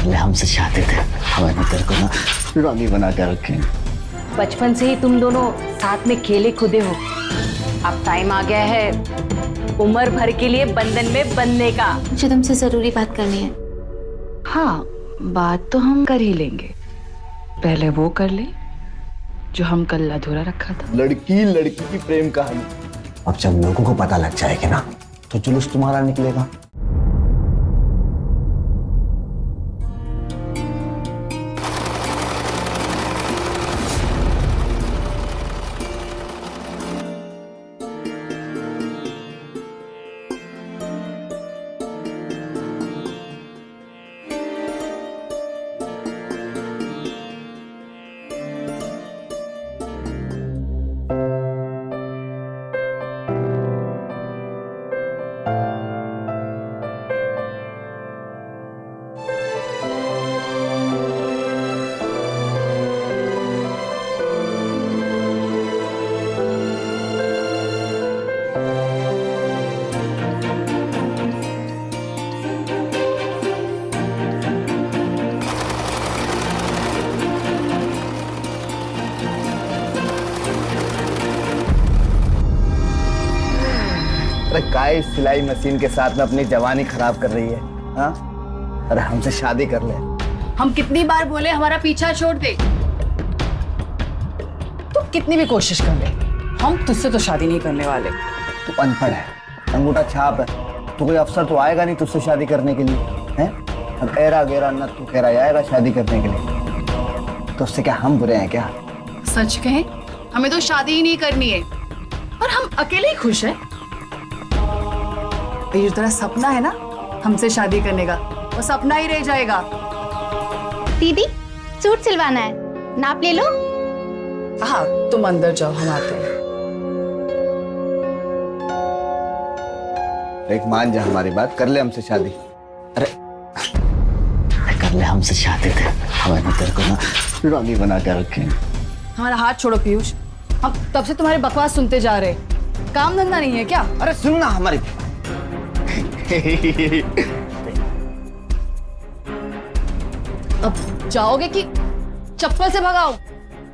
ले हमसे शादी थे, हमें तेरे को ना रानी बना के रखें। बचपन से ही तुम दोनों साथ में खेले कूदे हो, अब टाइम आ गया है उम्र भर के लिए बंधन में बंधने का। मुझे तुमसे जरूरी बात करनी है। हाँ, बात तो हम कर ही लेंगे, पहले वो कर ले जो हम कल अधूरा रखा था। लड़की लड़की की प्रेम कहानी। अब जब लोगों को पता लग जाएगा ना तो जुलूस तुम्हारा निकलेगा। अरे काय सिलाई मशीन के साथ में अपनी जवानी खराब कर रही है? हाँ, अरे हमसे शादी कर ले। हम कितनी बार बोले हमारा पीछा छोड़ दे, तू कितनी भी कोशिश कर ले, हम तुझसे तो शादी नहीं करने वाले। तू अनपढ़ है, अंगूठा छाप है, तो कोई अफसर तो आएगा नहीं तुझसे शादी करने के लिए, हैं? अब एरा गेरा न तू कह रहा आएगा शादी करने के लिए, तो उससे क्या हम बुरे हैं क्या? सच कहें, हमें तो शादी ही नहीं करनी है और हम अकेले ही खुश हैं। ये तेरा सपना है ना हमसे शादी करने का, वो सपना ही रह जाएगा। दीदी सूट सिलवाना है, नाप ले लो। हाँ, तुम अंदर जाओ, हम आते हैं। एक मान जा हमारी बात, कर ले हमसे शादी। अरे कर ले हमसे शादी थे, हमें तेरे को ना रानी बना के रखें। हमारा हाथ छोड़ो पीयूष, हम तब से तुम्हारी बकवास सुनते जा रहे, काम धंधा नहीं है क्या? अरे सुन ना हमारी अब जाओगे कि चप्पल से भगाओ?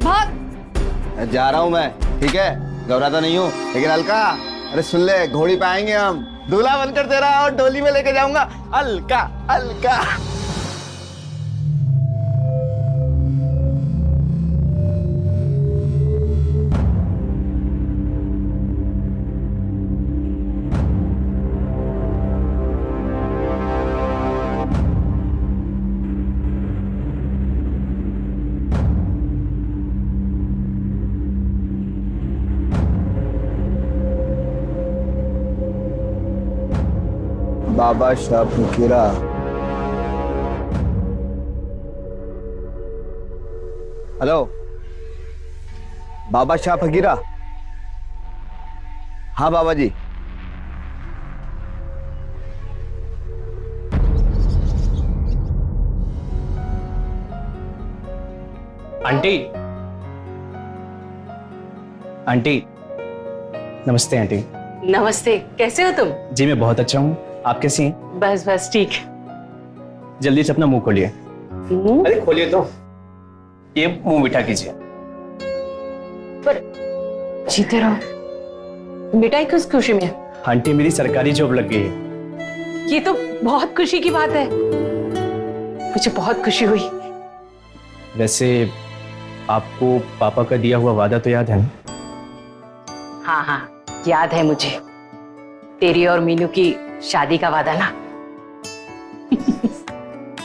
भाग। जा रहा हूं मैं, ठीक है, घबराता नहीं हूँ, लेकिन अलका अरे सुन ले, घोड़ी पे आएंगे हम, दूल्हा बनकर तेरा और डोली में लेके जाऊंगा। अलका अलका बाबा शाह फकीरा। हेलो, बाबा शाह फकीरा। हाँ बाबा जी। आंटी, आंटी, नमस्ते आंटी। नमस्ते, कैसे हो तुम? जी मैं बहुत अच्छा हूँ, आप कैसी हैं? बस बस ठीक। जल्दी से अपना मुंह खोलिए। मुंह? अरे खोलिए तो, ये मुंह मीठा कीजिए। पर जीते रहो, मिठाई किस खुशी में? आंटी मेरी सरकारी जॉब लग गई है। ये तो बहुत खुशी की बात है, मुझे बहुत खुशी हुई। वैसे आपको पापा का दिया हुआ वादा तो याद है ना? हाँ हाँ, याद है मुझे, तेरी और मीनू की शादी का वादा ना।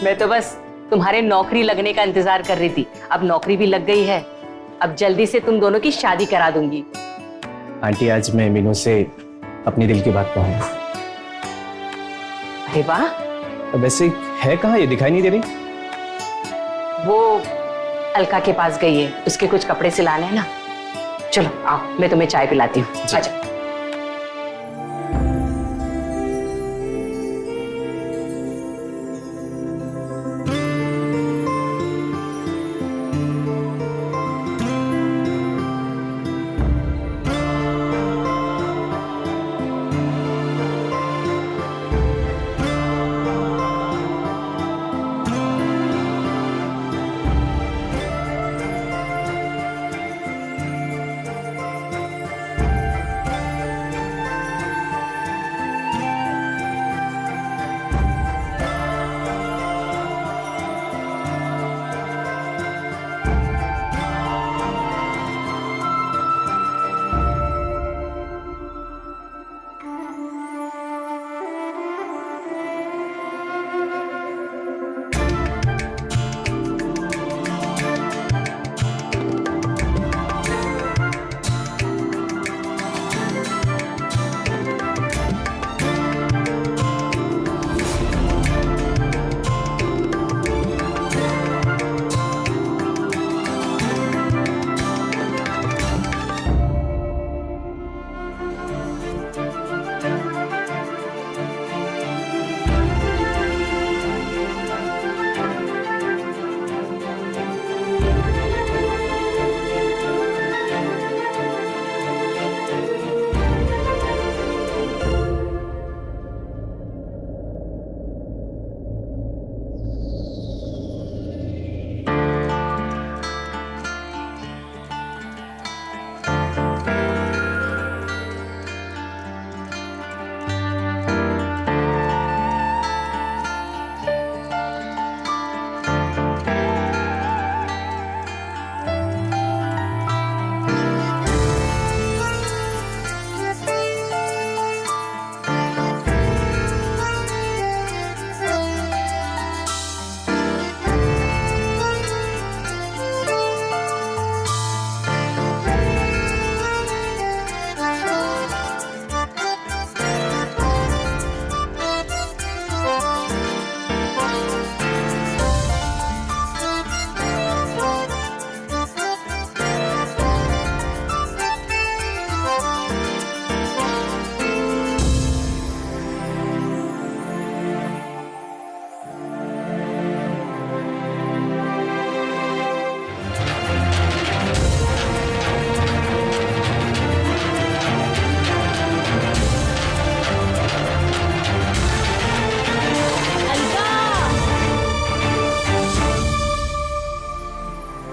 मैं तो बस तुम्हारे नौकरी लगने का इंतजार कर रही थी, अब नौकरी भी लग गई है, अब जल्दी से तुम दोनों की शादी करा दूंगी। आंटी आज मैं मीनू से अपनी दिल की बात कहूंगा। अरे वाह, वैसे है कहाँ, ये दिखाई नहीं दे रही? वो अलका के पास गई है, उसके कुछ कपड़े सिलाने हैं ना। चलो आओ, मैं तुम्हें चाय पिलाती हूँ। अच्छा।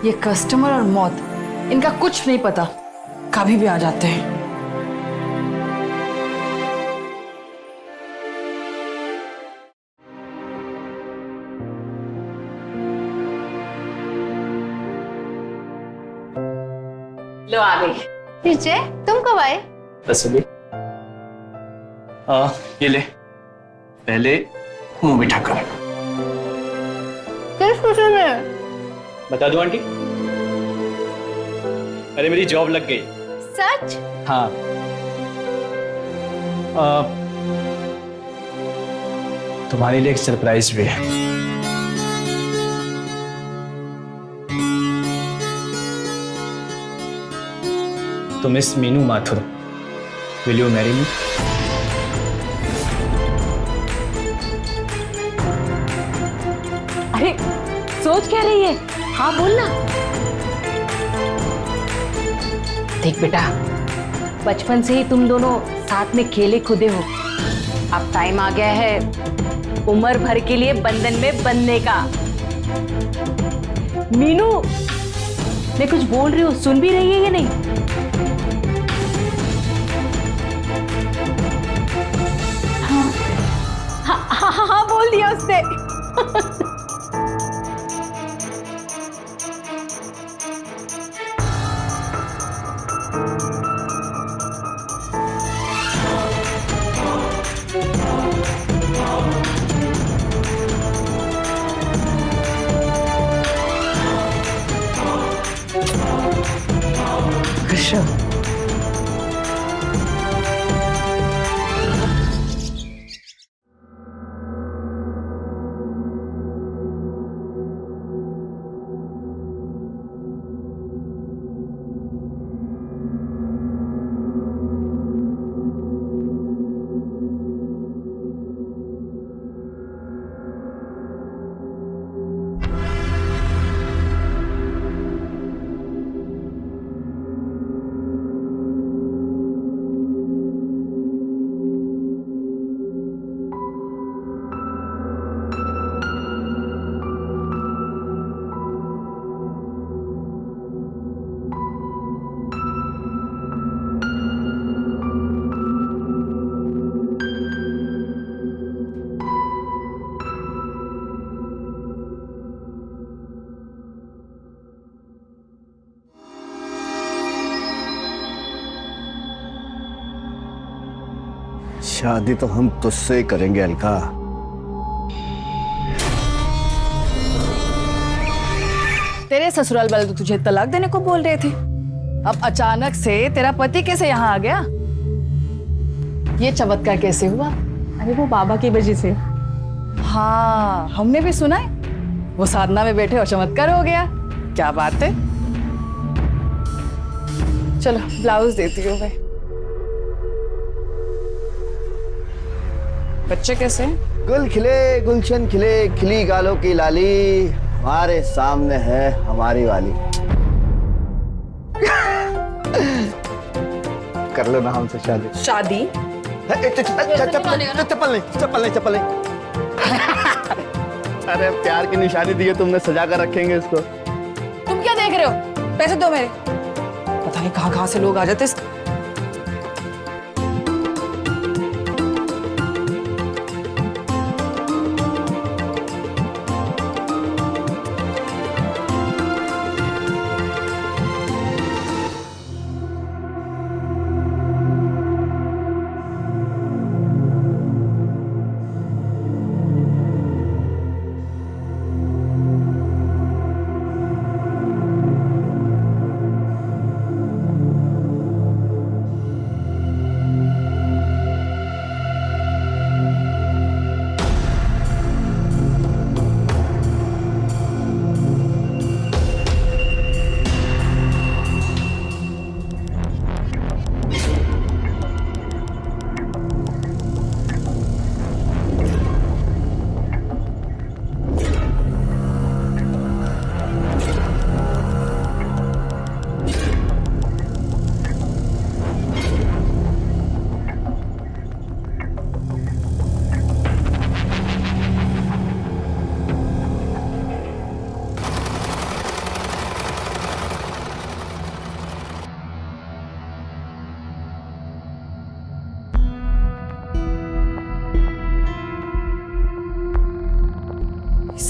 ये कस्टमर और मौत, इनका कुछ नहीं पता, कभी भी आ जाते हैं। लो आ गई। विजय, तुम कब आए? बस अभी। ये ले, पहले मुंह मीठा कर। किस खुशी में? बता दूं आंटी? अरे मेरी जॉब लग गई। सच? हाँ। तुम्हारे लिए एक सरप्राइज भी है। तो miss Meenu Mathur, will you marry me? अरे सोच क्या रही है? हाँ बोलना। देख बेटा, बचपन से ही तुम दोनों साथ में खेले खुदे हो। अब टाइम आ गया है उम्र भर के लिए बंधन में बंधने का। मीनू, मैं कुछ बोल रही हूँ, सुन भी रही है या नहीं? हाँ, बोल दिया उसने। ऋषभ, शादी तो हम तुझसे ही करेंगे अलका। तेरे ससुराल वाले तो तुझे तलाक देने को बोल रहे थे, अब अचानक से तेरा पति कैसे यहाँ आ गया? ये चमत्कार कैसे हुआ? अरे वो बाबा की वजह से। हाँ, हमने भी सुना है, वो साधना में बैठे और चमत्कार हो गया। क्या बात है। चलो ब्लाउज देती हूँ मैं। बच्चे कैसे हैं? गुल खिले गुलशन खिले, खिली गालों की लाली, हमारे सामने है हमारी वाली। कर लो ना हमसे शादी। शादी? चप्पल नहीं, चप्पल नहीं। अरे प्यार की निशानी दी है तुमने, सजा कर रखेंगे इसको। तुम क्या देख रहे हो? पैसे दो मेरे। पता नहीं कहाँ से लोग आ जाते।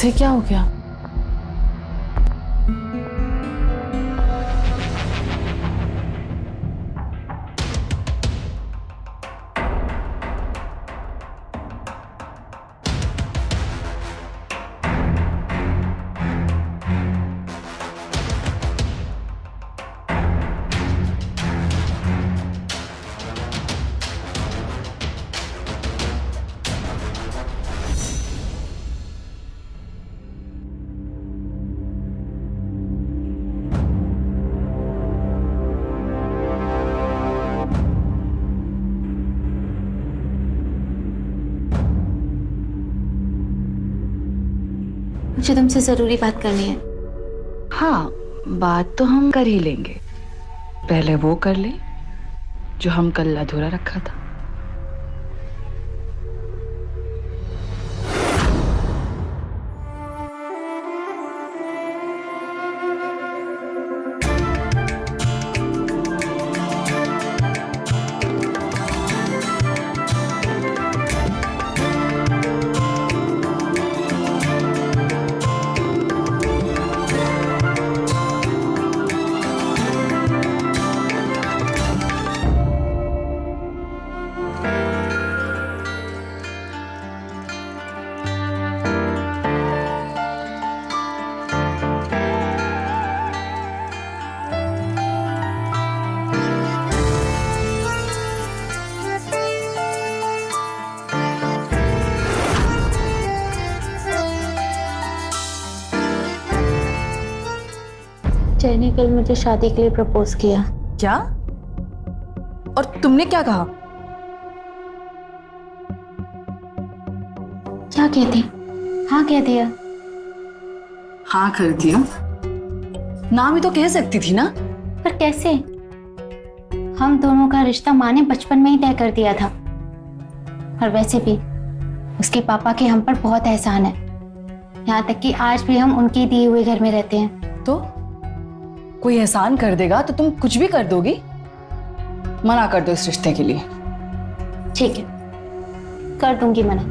इसे क्या हो गया? मुझे तुमसे जरूरी बात करनी है। हाँ, बात तो हम कर ही लेंगे। पहले वो कर ले जो हम कल अधूरा रखा था। जय ने कल मुझे शादी के लिए प्रपोज किया। क्या? और तुमने क्या कहा? क्या कहती? हाँ कह दिया। हाँ कर दिया? ना भी तो कह सकती थी ना। पर कैसे? हम दोनों का रिश्ता माँ ने बचपन में ही तय कर दिया था। और वैसे भी उसके पापा के हम पर बहुत एहसान है। यहाँ तक कि आज भी हम उनके दिए हुए घर में रहते हैं। तो कोई एहसान कर देगा तो तुम कुछ भी कर दोगी? मना कर दो इस रिश्ते के लिए। ठीक है, कर दूंगी मना,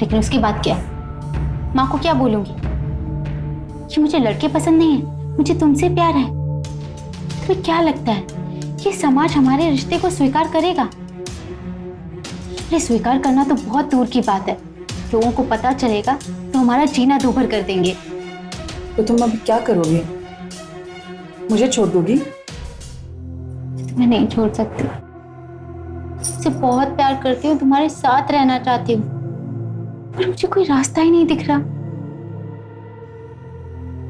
लेकिन उसकी बात क्या? माँ को क्या बोलूंगी कि मुझे लड़के पसंद नहीं है, मुझे तुमसे प्यार है? तुम्हें क्या लगता है कि समाज हमारे रिश्ते को स्वीकार करेगा? ये स्वीकार करना तो बहुत दूर की बात है। लोगों को पता चलेगा तो हमारा जीना दूभर कर देंगे। तो तुम अब क्या करोगे? मुझे छोड़ दोगी? मैं नहीं छोड़ सकती। तुमसे बहुत प्यार करती हूँ, तुम्हारे साथ रहना चाहती हूँ, पर मुझे कोई रास्ता ही नहीं दिख रहा।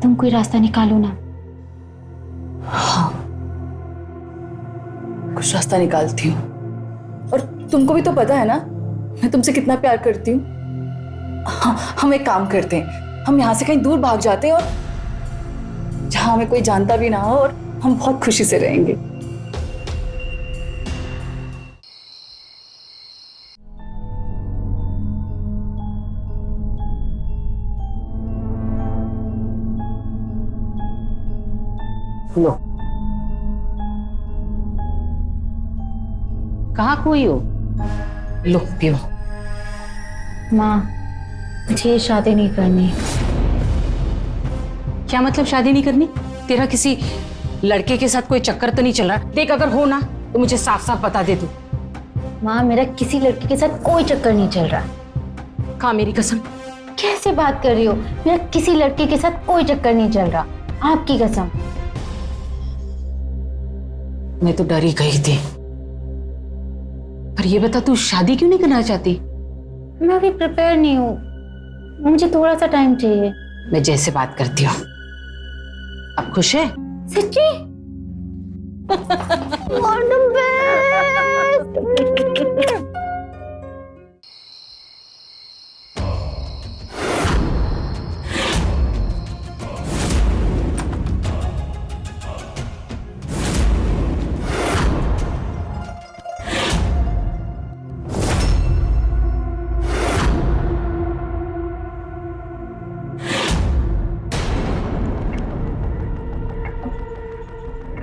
तुम कोई रास्ता निकालो ना। हाँ, कुछ रास्ता निकालती हूँ। और तुमको भी तो पता है ना मैं तुमसे कितना प्यार करती हूँ। हाँ, हम एक काम करते हैं, हम यहाँ से कहीं दूर भाग जाते हैं और जहाँ हमें कोई जानता भी ना हो, और हम बहुत खुशी से रहेंगे। लो, कहाँ खोई हो? लो पियो। माँ, मुझे ये शादी नहीं करनी। क्या मतलब शादी नहीं करनी? तेरा किसी लड़के के साथ कोई चक्कर तो नहीं चल रहा? देख, अगर हो ना तो मुझे साफ साफ बता दे तू। माँ, मेरा किसी लड़के के साथ कोई चक्कर नहीं चल रहा। खा मेरी कसम। कैसे बात कर रही हो? मेरा किसी लड़के के साथ कोई चक्कर नहीं चल रहा, आपकी कसम। मैं तो डर ही गई थी। पर ये बता, तू शादी क्यों नहीं करना चाहती? मैं अभी प्रिपेयर नहीं हूँ, मुझे थोड़ा सा टाइम चाहिए। मैं जैसे बात करती हूँ। अब खुश है? सच्ची? All the best!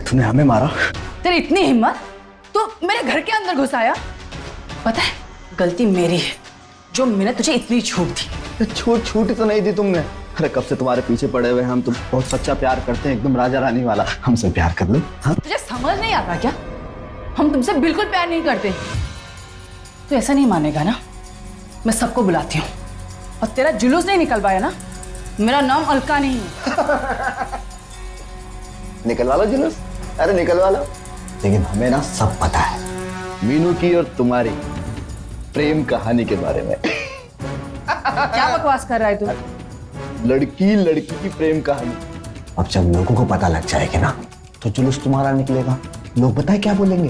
तूने हमें मारा? तेरी इतनी हिम्मत तो मेरे घर के अंदर घुस आया? पता है गलती मेरी है जो मैंने तुझे इतनी छूट दी। छूट छूट तो नहीं दी तुमने। अरे कब से तुम्हारे पीछे पड़े हुए हम, तुम बहुत सच्चा प्यार करते हैं, एकदम राजा रानी वाला। हमसे प्यार कर लो। हाँ तुझे समझ नहीं आता क्या? हम तुमसे बिल्कुल प्यार नहीं करते। तू ऐसा नहीं मानेगा ना, मैं सबको बुलाती हूँ और तेरा जुलूस नहीं निकल पाया ना, मेरा नाम अलका नहीं है। निकलवा लो जुलूस, अरे निकलवा लो। लेकिन हमें ना सब पता है मीनू की और तुम्हारी प्रेम कहानी के बारे में। क्या बकवास कर रहा है तू? लड़की लड़की की प्रेम कहानी। अब जब लोगों को पता लग जाएगा ना तो जुलूस तुम्हारा निकलेगा। लोग पता है क्या बोलेंगे?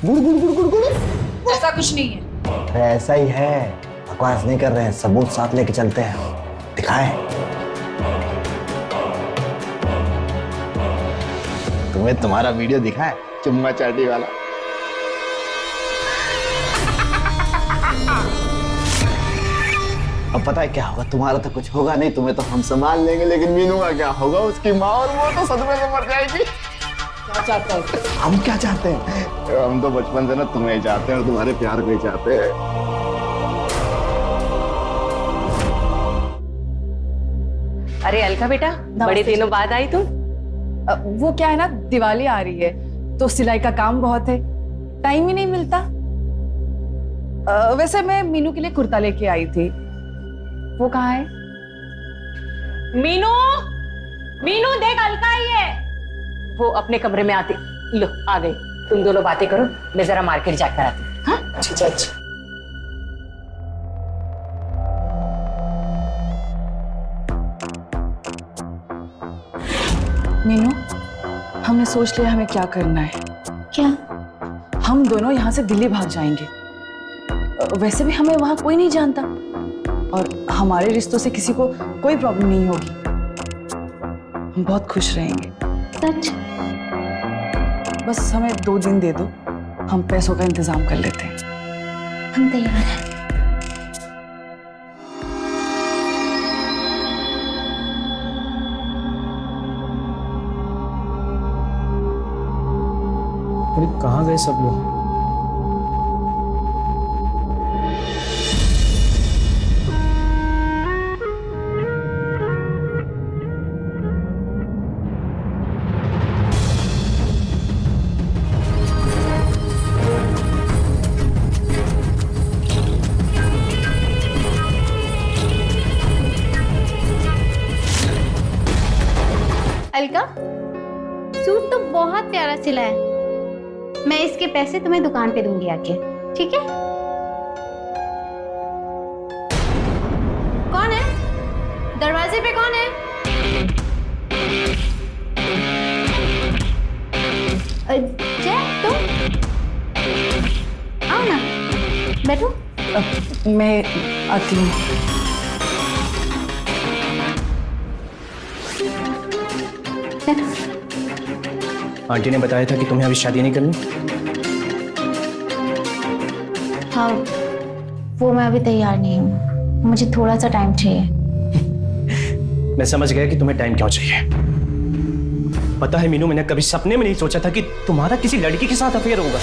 गुड़ गुड़ गुड़ गुड़ गुड़। ऐसा कुछ नहीं है। अरे ऐसा ही है, बकवास नहीं कर रहे हैं, सबूत साथ लेके चलते हैं। दिखाए तुम्हें तुम्हारा वीडियो दिखाए, चुम्मा चाटी वाला। अब पता है क्या होगा? तुम्हारा तो कुछ होगा नहीं, तुम्हें तो हम संभाल लेंगे, लेकिन मीनू का क्या होगा? उसकी माँ और वो तो सदमे से मर जाएगी। क्या चाहता है? हम क्या चाहते हैं? हम तो बचपन से ना तुम्हें चाहते हैं और तुम्हारे प्यार को ही चाहते हैं। अरे अलका बेटा, बड़े दिनों बाद आई तुम। वो क्या है ना, दिवाली आ रही है तो सिलाई का काम बहुत है, टाइम ही नहीं मिलता। वैसे मैं मीनू के लिए कुर्ता लेके आई थी। वो कहाँ है? मीनू, मीनू देख अलका आई है। वो अपने कमरे में आती। लो आ गई। तुम दोनों बातें करो, मैं जरा मार्केट जाकर आती हूँ। हाँ अच्छा अच्छा। मीनू, हमने सोच लिया हमें क्या करना है। क्या? हम दोनों यहाँ से दिल्ली भाग जाएंगे। वैसे भी हमें वहां कोई नहीं जानता और हमारे रिश्तों से किसी को कोई प्रॉब्लम नहीं होगी। हम बहुत खुश रहेंगे। सच? बस हमें 2 दिन दे दो, हम पैसों का इंतजाम कर लेते हैं। हम तैयार हैं। अरे कहाँ गए सब लोग? अलका, सूट तो बहुत प्यारा सिला है। मैं इसके पैसे तुम्हें दुकान पे दूंगी आके, ठीक है? कौन है? दरवाजे पे कौन है? जय, तुम आओ ना, बैठो। मैं आती हूँ। बैठो। आंटी ने बताया था कि तुम्हें अभी शादी नहीं करनी। हाँ, वो मैं अभी तैयार नहीं हूँ, मुझे थोड़ा सा टाइम चाहिए। मैं समझ गया कि तुम्हें टाइम क्यों चाहिए। पता है मीनू, मैंने कभी सपने में नहीं सोचा था कि तुम्हारा किसी लड़की के साथ अफेयर होगा।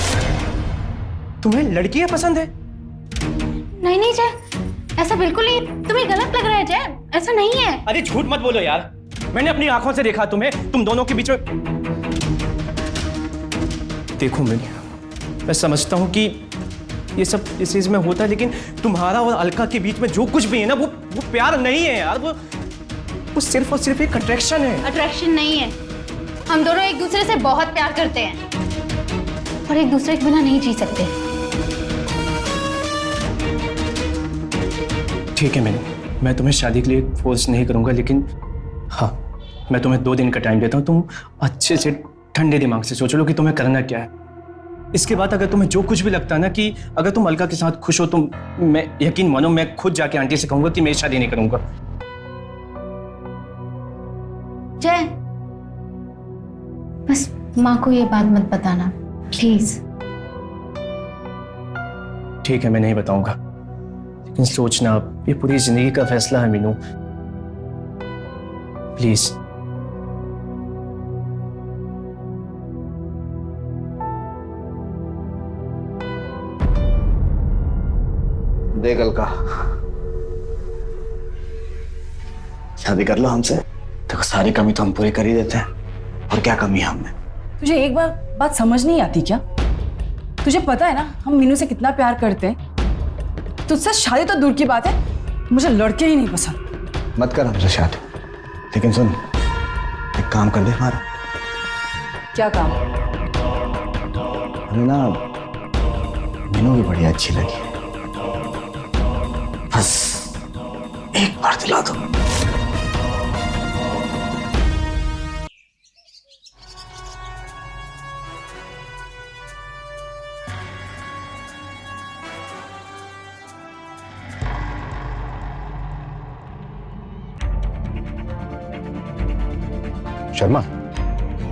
तुम्हें लड़कियां पसंद है? नहीं नहीं जय, ऐसा बिल्कुल नहीं, तुम्हें गलत लग रहा है जय, ऐसा नहीं है। अरे झूठ मत बोलो यार, मैंने अपनी आंखों से देखा तुम्हें, तुम दोनों के बीच में। देखो मैं समझता हूं कि ये सब इस चीज में होता है, लेकिन तुम्हारा और अलका के बीच में जो कुछ भी है ना, वो प्यार नहीं है यार। वो सिर्फ और सिर्फ एक अट्रैक्शन है। अट्रैक्शन नहीं है, हम दोनों एक दूसरे से बहुत प्यार करते हैं और एक दूसरे के बिना नहीं जी सकते। ठीक है मैं तुम्हें शादी के लिए फोर्स नहीं करूंगा, लेकिन हाँ, मैं तुम्हें 2 दिन का टाइम देता हूँ। तुम अच्छे से ठंडे दिमाग से सोच लो कि तुम्हें करना क्या है। इसके बाद अगर तुम्हें जो कुछ भी लगता है ना कि अगर तुम अलका के साथ खुश हो, तो मैं यकीन मानो मैं खुद जाके आंटी से कहूंगा कि मैं शादी नहीं करूंगा। जय, बस माँ को ये बात मत बताना प्लीज। ठीक है, मैं नहीं बताऊंगा, लेकिन सोचना, ये पूरी जिंदगी का फैसला है मीनू, प्लीज। देख अलका, शादी कर लो हमसे। देखो सारी कमी तो हम पूरी कर ही देते हैं, और क्या कमी है हमें? तुझे एक बार बात समझ नहीं आती क्या? तुझे पता है ना हम मीनू से कितना प्यार करते हैं। तुझसे शादी तो दूर की बात है, मुझे लड़के ही नहीं पसंद। मत कर हमसे शादी, लेकिन सुन, एक काम कर दे हमारा। क्या काम? हमें ना मीनू भी बड़ी अच्छी लगी, बस एक बार दिला दो। शर्मा,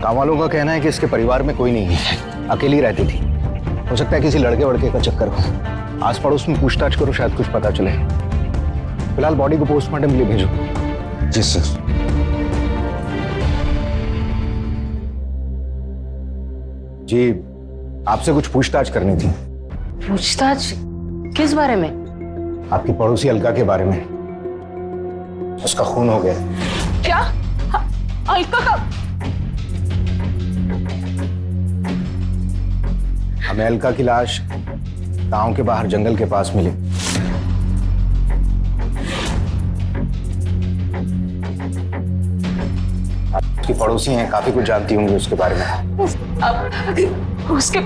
काम वालों का कहना है कि इसके परिवार में कोई नहीं है, अकेली रहती थी। हो सकता है किसी लड़के वड़के का चक्कर हो। आस पड़ोस में पूछताछ करो, शायद कुछ पता चले। फिलहाल बॉडी को पोस्टमार्टम के लिए भेजो। जी सर। जी, आपसे कुछ पूछताछ करनी थी। पूछताछ किस बारे में? आपकी पड़ोसी अलका के बारे में। उसका खून हो गया। क्या? अलका का? हमें अलका की लाश गांव के बाहर जंगल के पास मिली। उसकी पड़ोसी हैं, काफी कुछ जानती होंगी उसके बारे में। अब उसके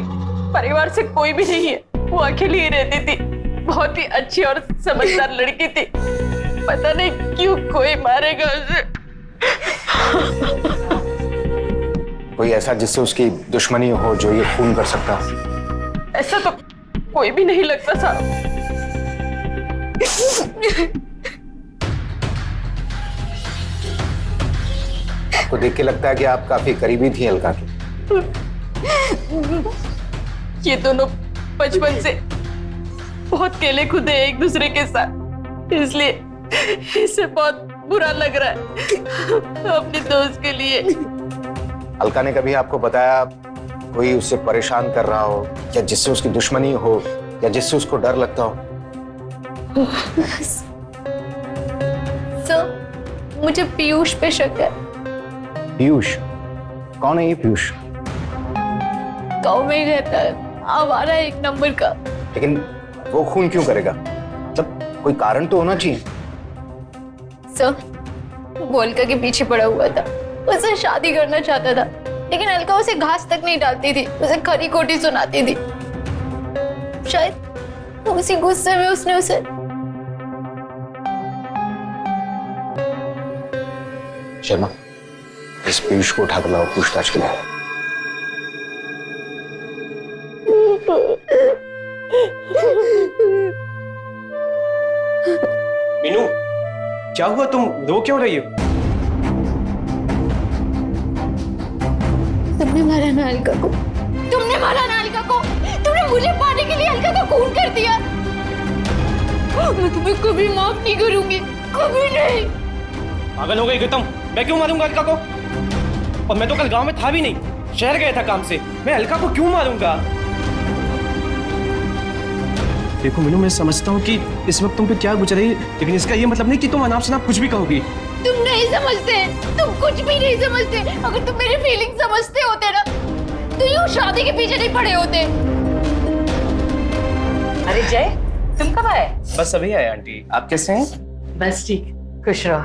परिवार से कोई भी नहीं है, वो अकेली ही रहती थी। बहुत ही अच्छी और समझदार लड़की थी। पता नहीं क्यों कोई मारेगा उसे। कोई ऐसा जिससे उसकी दुश्मनी हो जो ये खून कर सकता? ऐसा तो कोई भी नहीं लगता था। आपको देख के लगता है कि आप काफी करीबी थी अलका की। ये दोनों बचपन से बहुत केले खुदे एक दूसरे के साथ, इसलिए इसे बहुत बुरा लग रहा है अपने दोस्त के लिए। अलका ने कभी आपको बताया कोई उससे परेशान कर रहा हो, या जिससे उसकी दुश्मनी हो, या जिससे उसको डर लगता हो? सर, मुझे पीयूष पे शक है। पीयूष? कौन है ये पीयूष? गाँव में ही रहता है, आवारा एक नंबर का। लेकिन वो खून क्यों करेगा? मतलब कोई कारण तो होना चाहिए। सर, वो अलका के पीछे पड़ा हुआ था, उससे शादी करना चाहता था, लेकिन अलका उसे घास तक नहीं डालती थी, उसे खरी खोटी सुनाती थी। शायद उसी गुस्से में उसने उसे। शर्मा, इस पीयूष को उठा कर लाओ पूछताछ के लिए। मीनू, क्या हुआ? तुम रो क्यों रही हो? तुमने मारा ना अलका को, तुमने मारा ना अलका को, तुमने मुझे पाने के लिए अलका का खून कर दिया। मैं तुम्हें कभी माफ नहीं करूंगी, कभी नहीं। पागल हो गई क्या तुम? मैं क्यों मारूंगा अलका को? और मैं तो कल गांव में था भी नहीं, शहर गया था काम से। मैं अलका को क्यों मारूंगा? देखो मीनू, मैं समझता हूँ कि इस वक्त तुम पे क्या गुजर रही है, लेकिन इसका ये मतलब नहीं कि तुम अनाप शनाप कुछ भी कहोगी। तुम नहीं समझते, तुम कुछ भी नहीं समझते। अगर तुम मेरी फीलिंग समझते होते ना, तो यूं शादी के पीछे नहीं पड़े होते। अरे जय, तुम कब आए? बस अभी आए आंटी। आप कैसे हैं? बस ठीक, खुश रहो।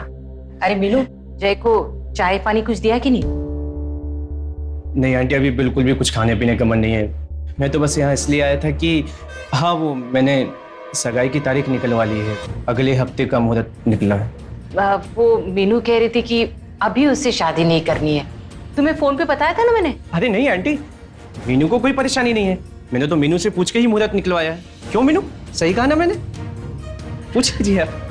अरे मीनू, जय को चाय पानी कुछ दिया कि नहीं? नहीं आंटी, अभी बिल्कुल भी कुछ खाने पीने का मन नहीं है। मैं तो बस यहाँ इसलिए आया था कि हाँ, वो मैंने सगाई की तारीख निकलवा ली है, अगले हफ्ते का मुहूर्त निकला है। वो मीनू कह रही थी कि अभी उससे शादी नहीं करनी है। तुम्हें फोन पे बताया था ना मैंने। अरे नहीं आंटी, मीनू को कोई परेशानी नहीं है। मैंने तो मीनू से पूछ के ही मुहूर्त निकलवाया है। क्यों मीनू, सही कहा ना मैंने? पूछ लीजिए आप।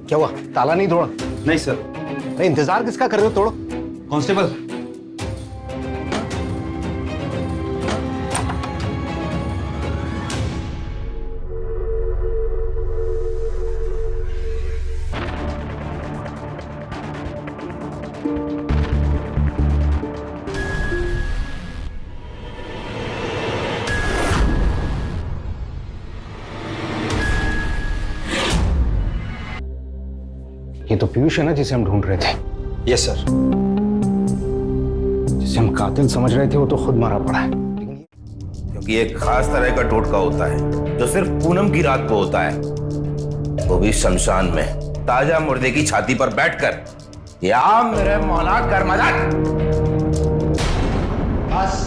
क्या हुआ? ताला नहीं तोड़ा? नहीं सर। नहीं, इंतजार किसका कर रहे हो? तोड़ो। कांस्टेबल, ये तो पीयूष है ना जिसे हम ढूंढ रहे थे। Yes sir. जिसे हम कातिल समझ रहे थे वो तो खुद मारा पड़ा है। क्योंकि एक खास तरह का टोटका होता है जो सिर्फ पूनम की रात को होता है, वो भी शमशान में ताजा मुर्दे की छाती पर बैठकर। या मेरे मौला कर मजाक। बस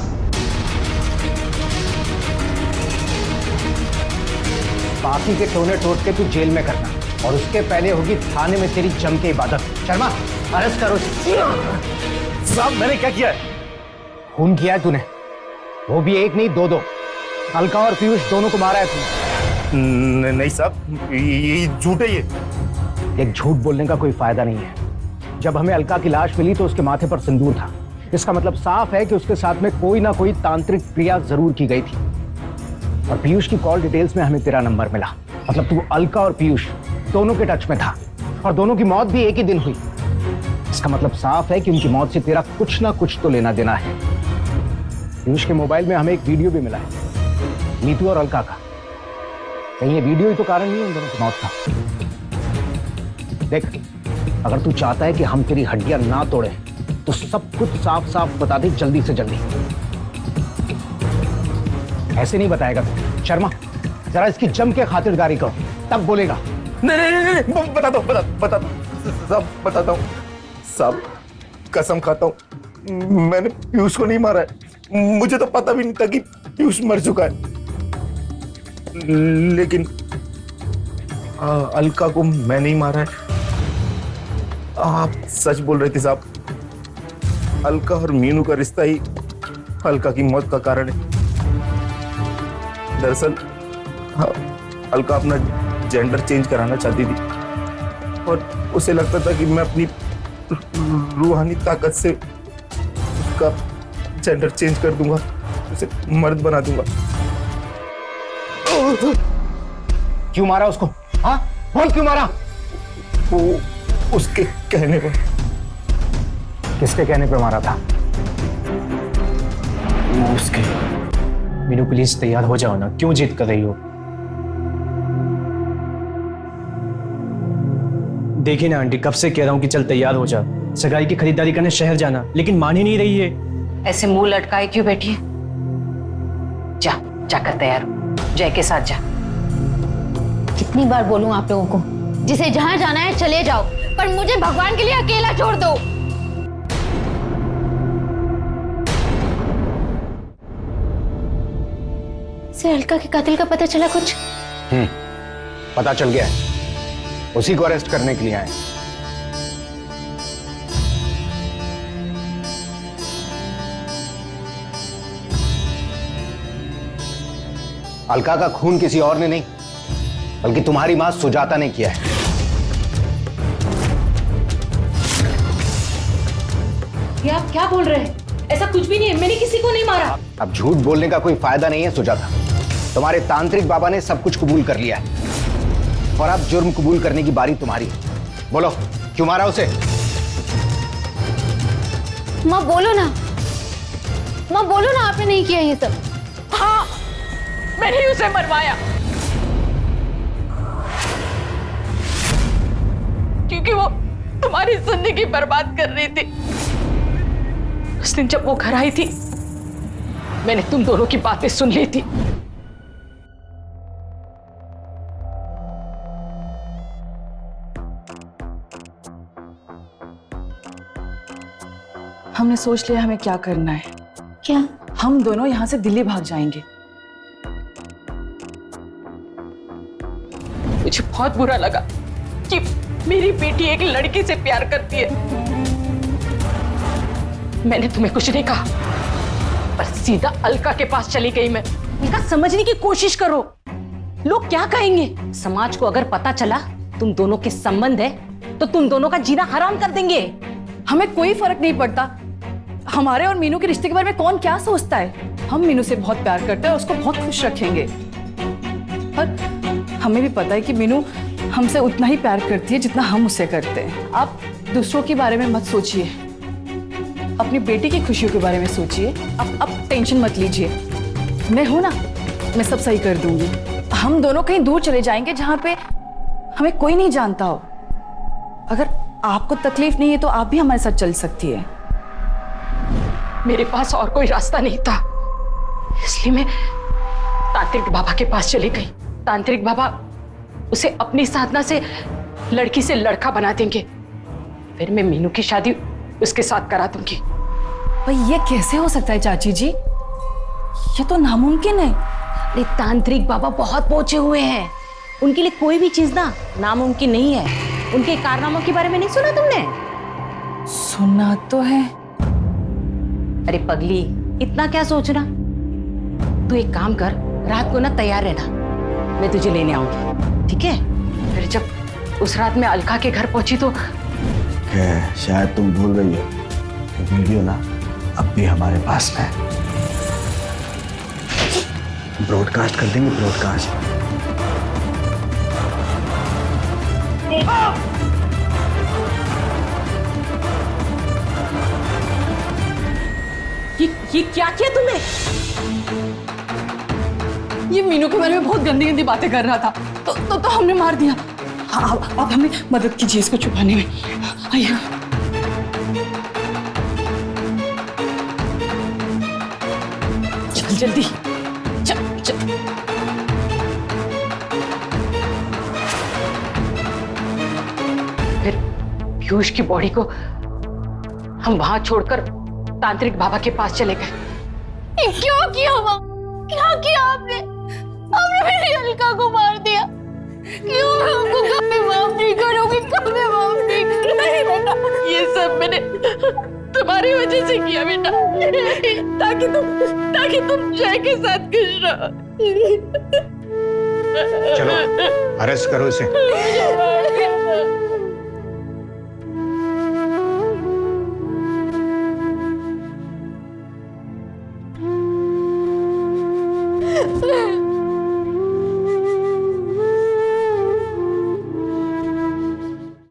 बाकी के टोने टोटके तू जेल में करना, और उसके पहले होगी थाने में तेरी जम के इबादत। शर्मा, अरेस्ट करो इसे। साहब मैंने क्या किया है? खून किया है तूने, वो भी एक नहीं दो। अलका और पीयूष दोनों को मारा है तूने। नहीं साहब, ये झूठ है। ये एक झूठ बोलने का कोई फायदा नहीं है। जब हमें अलका की लाश मिली तो उसके माथे पर सिंदूर था। इसका मतलब साफ है कि उसके साथ में कोई ना कोई तांत्रिक क्रिया जरूर की गई थी। और पीयूष की कॉल डिटेल्स में हमें तेरा नंबर मिला। मतलब तू अलका और पीयूष दोनों के टच में था, और दोनों की मौत भी एक ही दिन हुई। इसका मतलब साफ है कि उनकी मौत से तेरा कुछ ना कुछ तो लेना देना है। पीयूष के मोबाइल में हमें एक वीडियो भी मिला है, नीतू और अलका का। कहीं ये वीडियो ही तो कारण नहीं है उन दोनों की मौत का? देख, अगर तू चाहता है कि हम तेरी हड्डियां ना तोड़े तो सब कुछ साफ साफ बता दे, जल्दी से जल्दी। ऐसे नहीं बताएगा तू। शर्मा, जरा इसकी जम के खातिरदारी करो, तब बोलेगा। नहीं, बताता हूँ साहब, बताता हूँ साहब, कसम खाता हूँ मैंने पीयूष को नहीं मारा है। मुझे तो पता भी नहीं था कि पीयूष मर चुका है। लेकिन अलका को मैं नहीं मारा है। आप सच बोल रहे थे साहब। अलका और मीनू का रिश्ता ही अलका की मौत का कारण है। दरअसल अलका अपना जेंडर चेंज कराना चाहती थी, और उसे लगता था कि मैं अपनी रूहानी ताकत से उसका जेंडर चेंज कर दूंगा, उसे मर्द बना दूंगा। क्यों मारा उसको? हाँ, बोल क्यों मारा? वो उसके कहने पर। किसके कहने पे मारा था? उसके। मीनू प्लीज तैयार हो जाओ ना, क्यों जिद कर रही हो? देखिए ना आंटी, कब से कह रहा हूं कि चल तैयार हो जा, सगाई की खरीदारी करने शहर जाना, लेकिन मान ही नहीं रही है। ऐसे मुंह लटकाए क्यों बैठी है? जाकर तैयार हो, जय के साथ जा। कितनी बार बोलूं आप लोगों को, जिसे जहां जाना है चले जाओ, पर मुझे भगवान के लिए अकेला छोड़ दो। से अलका के कातिल का पता चला कुछ? पता चल गया है, उसी को अरेस्ट करने के लिए आए। अलका का खून किसी और ने नहीं, बल्कि तुम्हारी मां सुजाता ने किया है। ये आप क्या बोल रहे हैं? ऐसा कुछ भी नहीं है, मैंने किसी को नहीं मारा। अब झूठ बोलने का कोई फायदा नहीं है सुजाता। तुम्हारे तांत्रिक बाबा ने सब कुछ कबूल कर लिया है, और अब जुर्म कबूल करने की बारी तुम्हारी है। बोलो, क्यों मारा उसे? माँ बोलो ना, माँ बोलो ना, आपने नहीं किया ये सब। हाँ, मैंने ही उसे मरवाया, क्योंकि वो तुम्हारी जिंदगी बर्बाद कर रही थी। उस दिन जब वो घर आई थी, मैंने तुम दोनों की बातें सुन ली थी। हमने सोच लिया हमें क्या करना है। क्या? हम दोनों यहाँ से दिल्ली भाग जाएंगे। मुझे बहुत बुरा लगा कि मेरी बेटी एक लड़की से प्यार करती है। मैंने तुम्हें कुछ नहीं कहा, पर सीधा अलका के पास चली गई मैं। इनका समझने की कोशिश करो, लोग क्या कहेंगे? समाज को अगर पता चला तुम दोनों के संबंध है तो तुम दोनों का जीना हराम कर देंगे। हमें कोई फर्क नहीं पड़ता हमारे और मीनू के रिश्ते के बारे में कौन क्या सोचता है। हम मीनू से बहुत प्यार करते हैं और उसको बहुत खुश रखेंगे, और हमें भी पता है कि मीनू हमसे उतना ही प्यार करती है जितना हम उसे करते हैं। आप दूसरों के बारे में मत सोचिए, अपनी बेटी की खुशियों के बारे में सोचिए। अब टेंशन मत लीजिए, मैं हूं ना, मैं सब सही कर दूंगी। हम दोनों कहीं दूर चले जाएंगे जहां पे हमें कोई नहीं जानता हो। अगर आपको तकलीफ नहीं है तो आप भी हमारे साथ चल सकती है। मेरे पास और कोई रास्ता नहीं था, इसलिए मैं तांत्रिक बाबा के पास चली गई। तांत्रिक बाबा उसे अपनी साधना से लड़की से लड़का बना देंगे, फिर मैं मीनू की शादी उसके साथ करा दूंगी। भाई ये कैसे हो सकता है चाची जी? ये तो नामुमकिन है। अरे तांत्रिक बाबा बहुत पहुंचे हुए हैं, उनके लिए कोई भी चीज ना नामुमकिन नहीं है। उनके कारनामों के बारे में नहीं सुना तुमने? सुना तो है। अरे पगली, इतना क्या सोचना। तू एक काम कर, रात को ना तैयार रहना, मैं तुझे लेने आऊंगी, ठीक है? फिर जब उस रात में अलका के घर पहुंची तो शायद तुम भूल गई हो कि वीडियो ना अब भी हमारे पास में है। ब्रॉडकास्ट कर देंगे, ब्रॉडकास्ट। ये क्या किया तुमने? ये मीनू के बारे में बहुत गंदी गंदी बातें कर रहा था, तो हमने मार दिया। हाँ, अब हमें मदद कीजिए इसको छुपाने में। आइए। चल जल्दी, चल चल। फिर पीयूष की बॉडी को हम वहां छोड़कर तांत्रिक बाबा के पास चले गए। क्यों किया माँ? क्या किया आपने? आपने मेरी अलका को मार दिया। क्यों? मैं आपको कभी माफ नहीं करूंगी, कभी माफ नहीं करूंगी बेटा। ये सब मैंने तुम्हारी वजह से किया बेटा, ताकि तुम जय के साथ खुश रहो। चलो अरेस्ट करो इसे। Yeah.